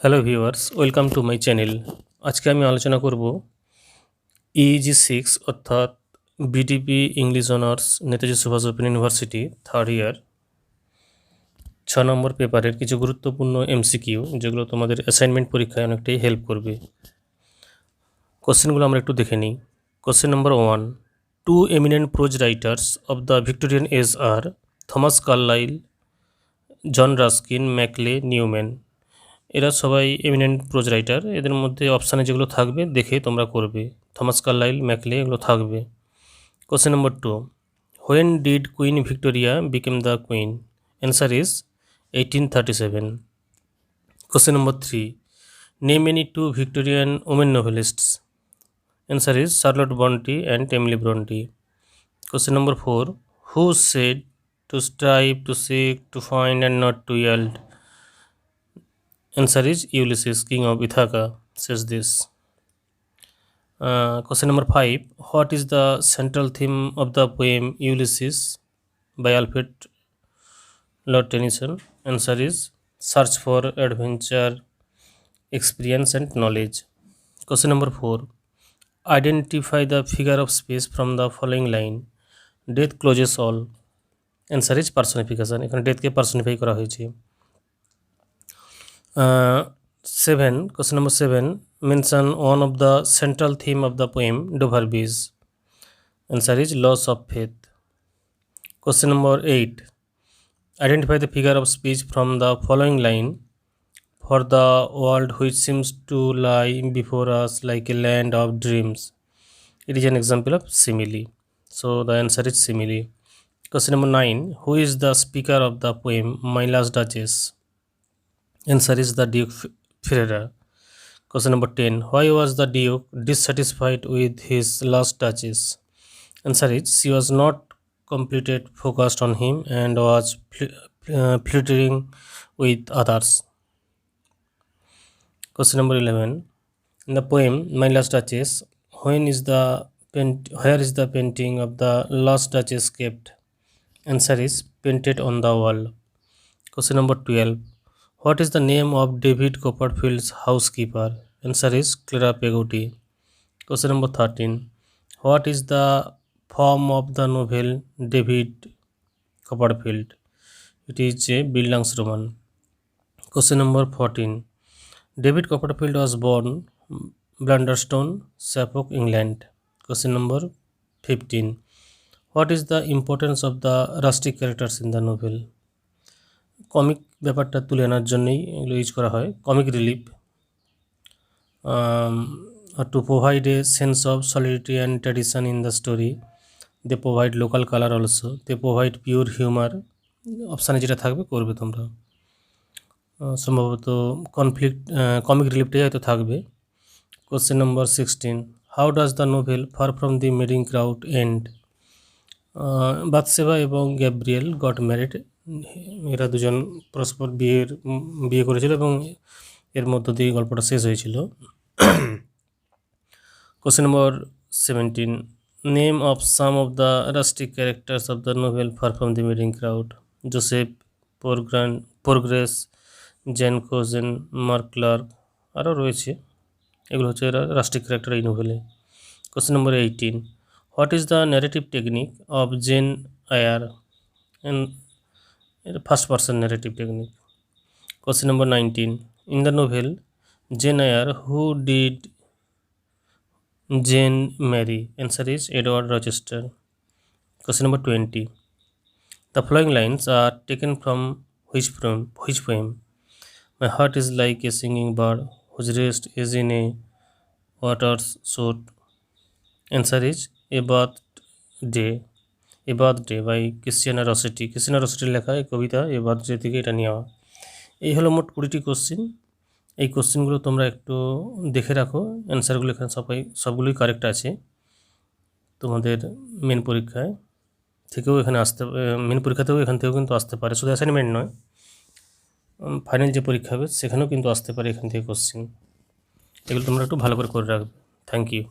Hello viewers, welcome to my channel. আজকে আমি আলোচনা করব ইইজি 6 অর্থাৎ BDP English honours Netaji Subhas Open University third year 6 number পেপারের কিছু গুরুত্বপূর্ণ এমসিকিউ যেগুলো তোমাদের অ্যাসাইনমেন্ট পরীক্ষায় অনেকটাই হেল্প করবে। কোশ্চেনগুলো আমরা একটু দেখে নিই। Question number 1, two eminent prose writers of the Victorian age are Thomas Carlyle, John Ruskin, Macaulay, Newman. এরা সবাই এমিনেন্ট প্রোজ রাইটার। এদের মধ্যে অপশানে যেগুলো থাকবে দেখে তোমরা করবে। থমাস কার্লাইল, ম্যাকলে এগুলো থাকবে। Question number 2, when did Queen Victoria became the queen? Answer is 1837। Question number 3, name any two Victorian women novelists? Answer is Charlotte Bronte and Emily Bronte. Question number 4, who said to strive, to seek, to find and not to yield? Answer is Ulysses, king of Ithaca, says this. Question number 5, what is the central theme of the poem Ulysses by Alfred Lord Tennyson? Answer is search for adventure, experience and knowledge. Question number 4, identify the figure of speech from the following line. Death closes all. Answer is personification. এখানে ডেথকে personify করা হয়েছে। 7, question number 7, mention one of the central theme of the poem Duverbies. Answer is loss of faith. Question number 8, identify the figure of speech from the following line. For the world which seems to lie before us like a land of dreams. It is an example of simile. So the answer is simile. Question number 9, who is the speaker of the poem My Last Duchess? Answer is the Duke Ferreira. Question number 10, why was the Duke dissatisfied with his last duchess? Answer is she was not completely focused on him and was flirting with others. Question number 11, in the poem My Last Duchess, where is the painting of the last duchess kept? Answer is painted on the wall. Question number 12, what is the name of David Copperfield's housekeeper? Answer is Clara Peggotty. Question number 13, what is the form of the novel David Copperfield? It is a Bildungsroman. Question number 14, David Copperfield was born Blunderstone, Suffolk, England. Question number 15, what is the importance of the rustic characters in the novel? Comic ব্যাপারটা তুলে আনার জন্যই এগুলো use করা হয়। Comic relief, to provide a sense of solidity and tradition in the story. They provide local color also. They provide pure humor. অপশানে যেটা থাকবে করবে তোমরা। সম্ভবত কমিক রিলিফটাই হয়তো থাকবে। Question number 16, how does the novel far from the madding crowd end? Bathsheba এবং গ্যাব্রিয়েল গট ম্যারিড। এরা দুজন পরস্পর বিয়ে করেছিল এবং এর মধ্য দিয়ে গল্পটা শেষ হয়েছিল। Question number 17, name of some of the rustic characters of the novel far from the madding crowd. Joseph, Poorgrass, Jan Coggan, Mark Clark, আরও রয়েছে। এগুলো হচ্ছে এরা রাস্টিক ক্যারেক্টার এই নোভেলে। Question number 18, what is the narrative technique of Jane Eyre? First person narrative technique. Question number 19, in the novel Jane Eyre who did Jane marry? Answer is Edward Rochester. Question number 20, the following lines are taken from which poem? My heart is like a singing bird whose rest is in a waters shoot. Answer is a birthday by Christina Rossetti. Christina রসেটির লেখা এই কবিতা a birthday থেকে এটা নেওয়া। এই হলো মোট 20টি question. এই কোশ্চেনগুলো তোমরা একটু দেখে রাখো। অ্যান্সারগুলো এখানে সবগুলোই কারেক্ট আছে। তোমাদের মেন পরীক্ষায় থেকেও মেন পরীক্ষাতেও এখান থেকেও কিন্তু আসতে পারে, শুধু অ্যাসাইনমেন্ট নয়, ফাইনাল যে পরীক্ষা হবে সেখানেও কিন্তু আসতে পারে এখান থেকে কোশ্চেন। এগুলো তোমরা একটু ভালো করে রাখবে। Thank you.